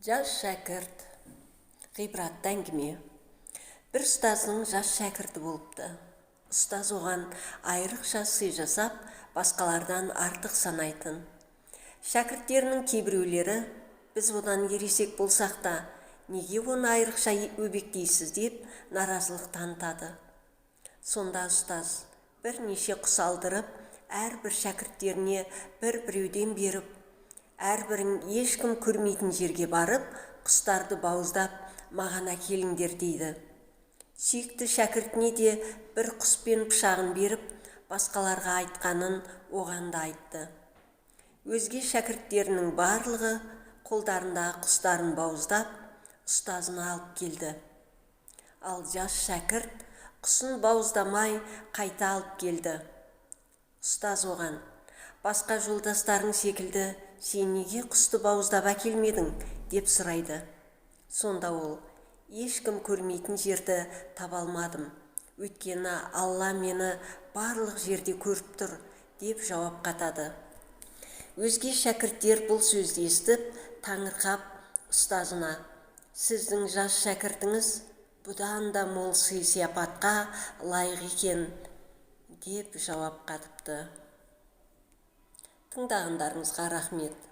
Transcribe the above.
Жас шәкірт. Ғибратты әңгіме. Бір ұстаздың жас шәкірті болыпты. Ұстаз оған айрықша сый жасап, басқалардан артық санайтын. Шәкірттерінің кейбіреулері, біз одан ересек болсақ та, неге оны айрықша өбектейсіз деп наразылық танытады. Сонда ұстаз бірнеше құс алдырып, әрбір шәкірттеріне бір-біреуден беріп, әрбірін ешкім көрмейтін жерге барып, құстарды бауыздап, маған әкеліңдер дейді. Сүйікті шәкіртіне де бір құс пен пышағын беріп, басқаларға айтқанын оған да айтты. Өзге шәкірттерінің барлығы қолдарындағы құстарын бауыздап, ұстазына алып келді. Ал жас шәкірт құсын бауыздамай қайта алып келді. Ұстаз оған: басқа жолдастарың секілді, сен неге құсты бауыздап әкелмедің деп сұрайды. Сонда ол: ешкім көрмейтін жерді таба алмадым. Өйткені Алла мені барлық жерде көріп тұр деп жауап қатады. Өзге шәкірттер бұл сөзді естіп, таңырқап ұстазына: сіздің жас шәкіртіңіз бұдан да мол сый-сияпатқа лайық екен деп жауап қатыпты. Тыңдағандарыңызға рахмет.